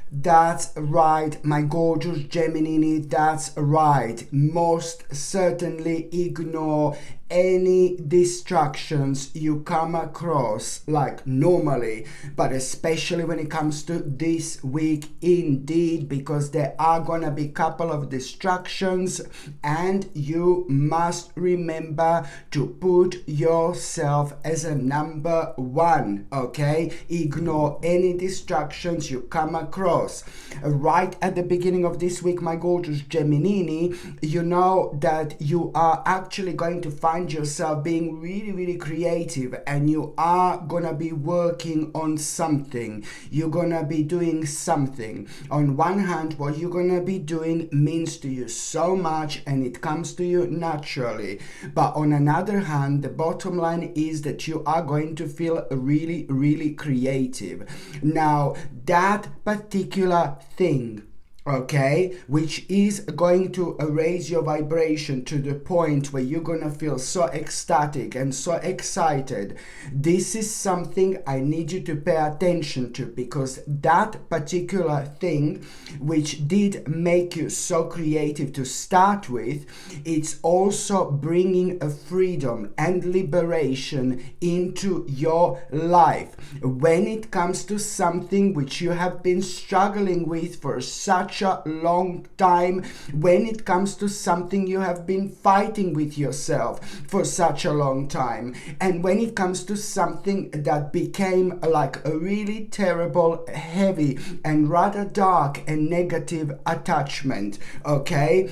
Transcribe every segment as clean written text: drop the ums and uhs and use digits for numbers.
That's right, my gorgeous Gemini, that's right. Most certainly ignore any distractions you come across, like normally, but especially when it comes to this week indeed, because there are gonna be a couple of distractions, and you must remember to put yourself as a number one, okay? Ignore any distractions you come across. Right at the beginning of this week, my gorgeous Gemini, you know that you are actually going to find yourself being really creative, and you are gonna be working on something. You're gonna be doing something. On one hand, what you're gonna be doing means to you so much and it comes to you naturally, but on another hand, the bottom line is that you are going to feel really creative. Now, that particular thing, okay, which is going to raise your vibration to the point where you're gonna feel so ecstatic and so excited. This is something I need you to pay attention to, because that particular thing which did make you so creative to start with, it's also bringing a freedom and liberation into your life. When it comes to something which you have been struggling with for such a long time, when it comes to something you have been fighting with yourself for such a long time, and when it comes to something that became like a really terrible, heavy and rather dark and negative attachment, okay?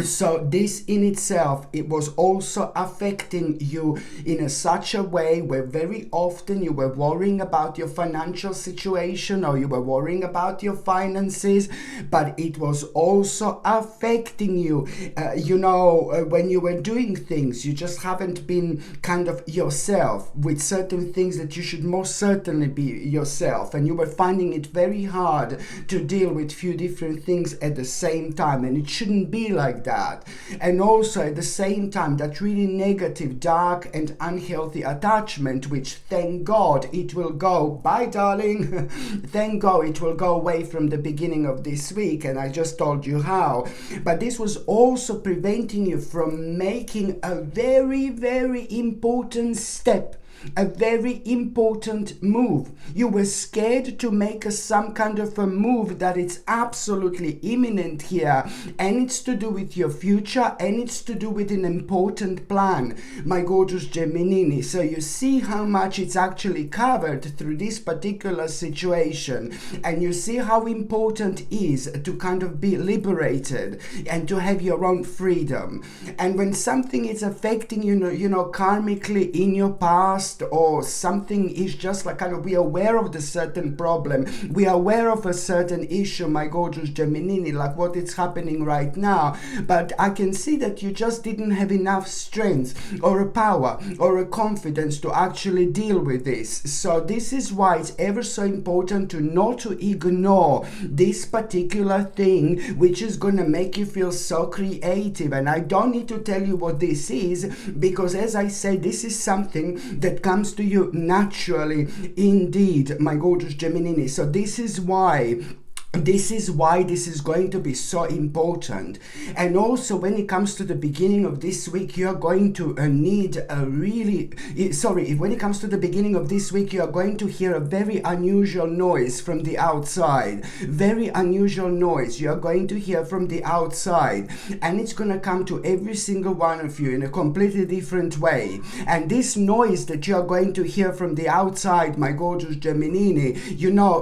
So this in itself, it was also affecting you in such a way where very often you were worrying about your financial situation, or you were worrying about your finances, but it was also affecting you, when you were doing things, you just haven't been kind of yourself with certain things that you should most certainly be yourself, and you were finding it very hard to deal with few different things at the same time, and it shouldn't be like that. And also at the same time, that really negative, dark and unhealthy attachment, which thank God it will go, bye darling, thank God it will go away from the beginning of this week, and I just told you how. But this was also preventing you from making a very important step, a very important move. You were scared to make some kind of a move that it's absolutely imminent here, and it's to do with your future, and it's to do with an important plan, my gorgeous Gemini. So you see how much it's actually covered through this particular situation, and you see how important it is to kind of be liberated and to have your own freedom. And when something is affecting you karmically in your past, or something is just like kind of, we are aware of the certain problem, we are aware of a certain issue, my gorgeous Gemini, like what is happening right now, but I can see that you just didn't have enough strength or a power or a confidence to actually deal with this. So this is why it's ever so important to not to ignore this particular thing, which is gonna make you feel so creative. And I don't need to tell you what this is, because as I say, this is something that comes to you naturally indeed, my gorgeous Gemini. So this is why this is going to be so important. And also when it comes to the beginning of this week, you're going to need a when it comes to the beginning of this week, you are going to hear a very unusual noise from the outside. Very unusual noise you are going to hear from the outside, and it's going to come to every single one of you in a completely different way. And this noise that you are going to hear from the outside, my gorgeous Gemini,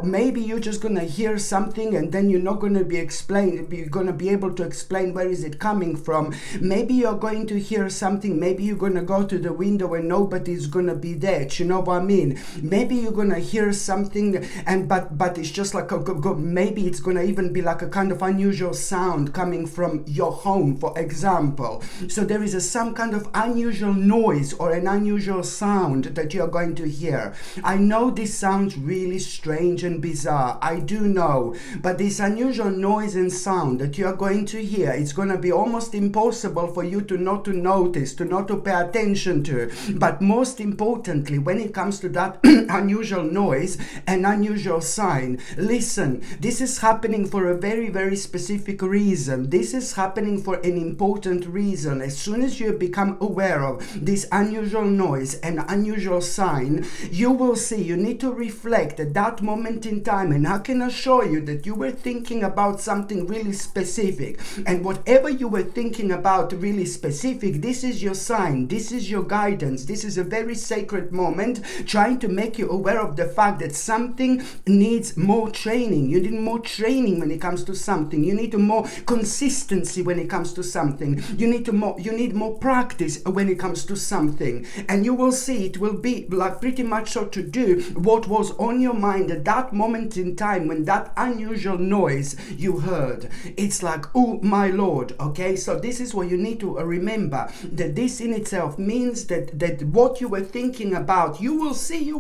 maybe you're just going to hear something and then you're not going to be able to explain where is it coming from. Maybe you're going to hear something, maybe you're going to go to the window and nobody's going to be there, you know what I mean? Maybe you're going to hear something but it's just like maybe it's going to even be like a kind of unusual sound coming from your home, for example. So there is some kind of unusual noise or an unusual sound that you're going to hear. I know this sounds really strange and bizarre, I do know, But this unusual noise and sound that you are going to hear, it's going to be almost impossible for you to not to notice, to not to pay attention to. But most importantly, when it comes to that unusual noise and unusual sign, listen, this is happening for a very, very specific reason. This is happening for an important reason. As soon as you become aware of this unusual noise and unusual sign, you will see, you need to reflect at that moment in time, and I can assure you that you were thinking about something really specific, and whatever you were thinking about really specific, this is your sign, this is your guidance, this is a very sacred moment trying to make you aware of the fact that something needs more training. You need more training when it comes to something. You need more consistency when it comes to something. You need more practice when it comes to something, and you will see it will be like pretty much so to do what was on your mind at that moment in time when that unusual noise you heard. It's like, oh my Lord. Okay, so this is what you need to remember, that this in itself means that what you were thinking about, you will see,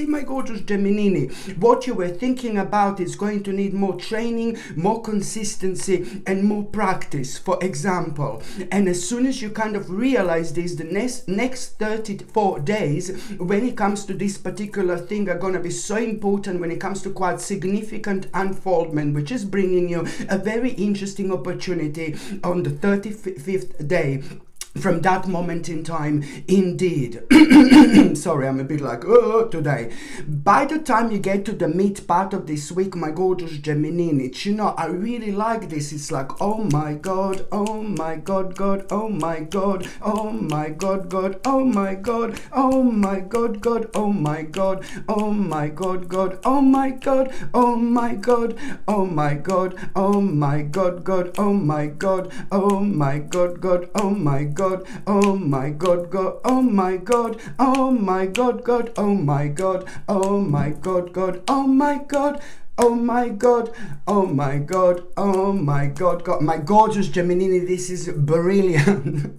my gorgeous Gemini, what you were thinking about is going to need more training, more consistency, and more practice, for example. And as soon as you kind of realize this, the next 34 days when it comes to this particular thing are going to be so important when it comes to quite significant unfoldment, which is bringing you a very interesting opportunity on the 35th day from that moment in time, indeed. Sorry, I'm a bit like, oh, today. By the time you get to the mid part of this week, my gorgeous Gemini, you know, I really like this. It's like, oh my God, oh my God, God, oh my God, oh my God, God, oh my God, oh my God, God, oh my God, oh my God, God, oh my God, oh my God, oh my God, oh my God, God, oh my God, oh my God, God, oh my God. Oh my God, God, oh my God, oh my God, God, oh my God, oh my God, God, oh my God. Oh my God, oh my God, oh my God, God. My gorgeous Gemini, this is brilliant.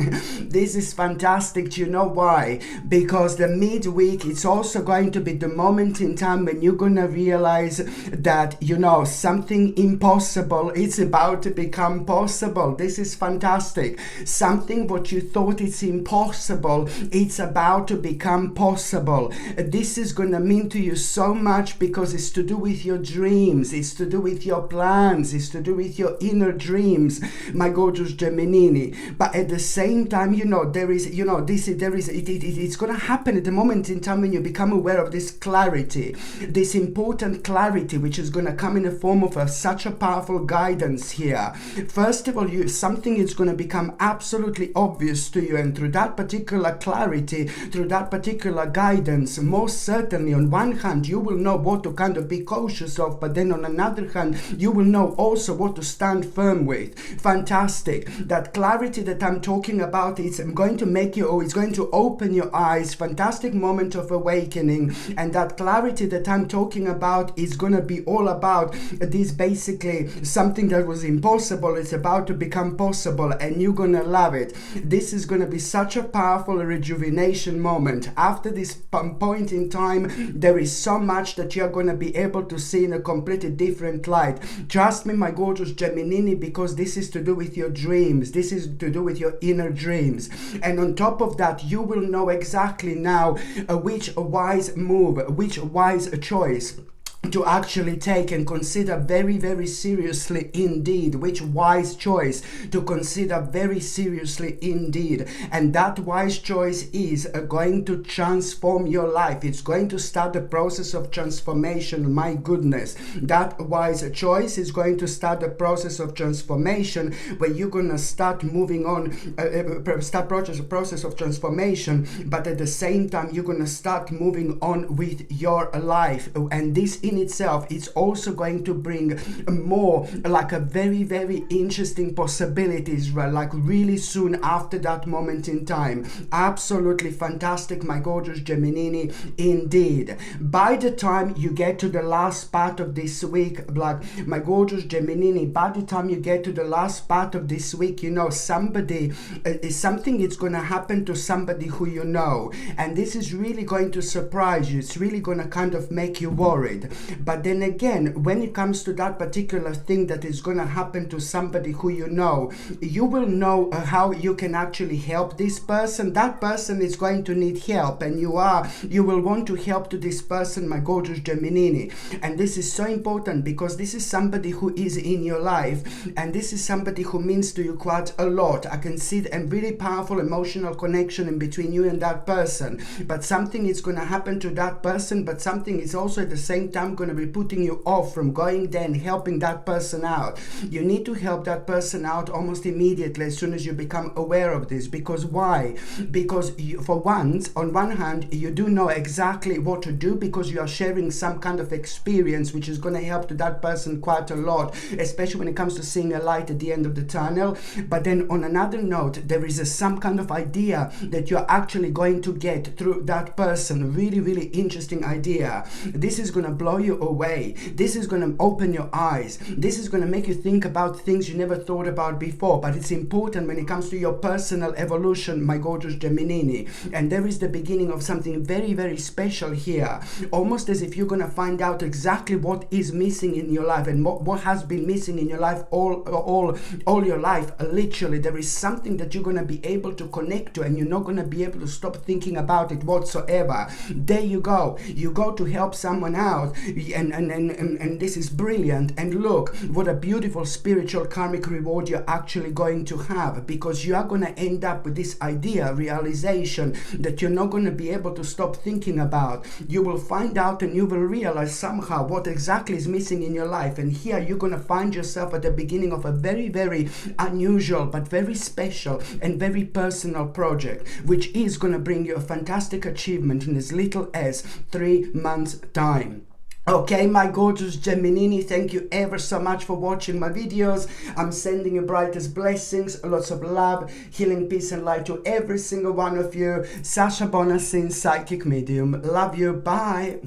This is fantastic. Do you know why? Because the midweek, it's also going to be the moment in time when you're going to realize that, you know, something impossible is about to become possible. This is fantastic. Something what you thought it's impossible, it's about to become possible. This is going to mean to you so much because it's to do with your dreams. It's to do with your plans. It's to do with your inner dreams, my gorgeous Gemini. But at the same time, you know, it's going to happen at the moment in time when you become aware of this clarity, this important clarity, which is going to come in the form of such a powerful guidance here. First of all, something is going to become absolutely obvious to you, and through that particular clarity, through that particular guidance, most certainly, on one hand, you will know what to kind of be cautious of, but then on another hand, you will know also what to stand firm with. Fantastic. That clarity that I'm talking about, it's going to make you, it's going to open your eyes. Fantastic moment of awakening. And that clarity that I'm talking about is going to be all about this, basically something that was impossible. It's about to become possible, and you're going to love it. This is going to be such a powerful rejuvenation moment. After this point in time, there is so much that you're going to be able to see in a completely different light. Trust me, my gorgeous Gemini, because this is to do with your dreams. This is to do with your inner dreams. And on top of that, you will know exactly now which wise move, which wise choice to actually take and consider very, very seriously indeed, which wise choice to consider very seriously indeed. And that wise choice is going to transform your life. It's going to start the process of transformation. My goodness, that wise choice is going to start the process of transformation, where you're going to start moving on, process of transformation, but at the same time you're going to start moving on with your life. And this in itself, it's also going to bring more, like a very, very interesting possibilities, like really soon after that moment in time. Absolutely fantastic, my gorgeous Gemini, indeed. By the time you get to the last part of this week, like my gorgeous Gemini, by the time you get to the last part of this week, you know, something is going to happen to somebody who you know, and this is really going to surprise you. It's really going to kind of make you worried. But then again, when it comes to that particular thing that is going to happen to somebody who you know, you will know how you can actually help this person. That person is going to need help, and you will want to help to this person, my gorgeous Gemini. And this is so important because this is somebody who is in your life, and this is somebody who means to you quite a lot. I can see a really powerful emotional connection in between you and that person, but something is going to happen to that person, but something is also at the same time going to be putting you off from going there and helping that person out. You need to help that person out almost immediately as soon as you become aware of this. Because why? Because you, for once, on one hand, you do know exactly what to do because you are sharing some kind of experience which is going to help to that person quite a lot, especially when it comes to seeing a light at the end of the tunnel. But then on another note, there is some kind of idea that you're actually going to get through that person. Really, really interesting idea. This is going to blow you away. This is going to open your eyes. This is going to make you think about things you never thought about before. But it's important when it comes to your personal evolution, my gorgeous Gemini. And there is the beginning of something very, very special here. Almost as if you're going to find out exactly what is missing in your life and what has been missing in your life all your life. Literally, there is something that you're going to be able to connect to, and you're not going to be able to stop thinking about it whatsoever. There you go. You go to help someone out, and this is brilliant. And look, what a beautiful spiritual karmic reward you're actually going to have, because you are going to end up with this idea, realization that you're not going to be able to stop thinking about. You will find out and you will realize somehow what exactly is missing in your life. And here you're going to find yourself at the beginning of a very, very unusual but very special and very personal project, which is going to bring you a fantastic achievement in as little as 3 months' time. Okay, my gorgeous Gemini, thank you ever so much for watching my videos. I'm sending you brightest blessings, lots of love, healing, peace and light to every single one of you. Sasha Bonasin, Psychic Medium. Love you. Bye.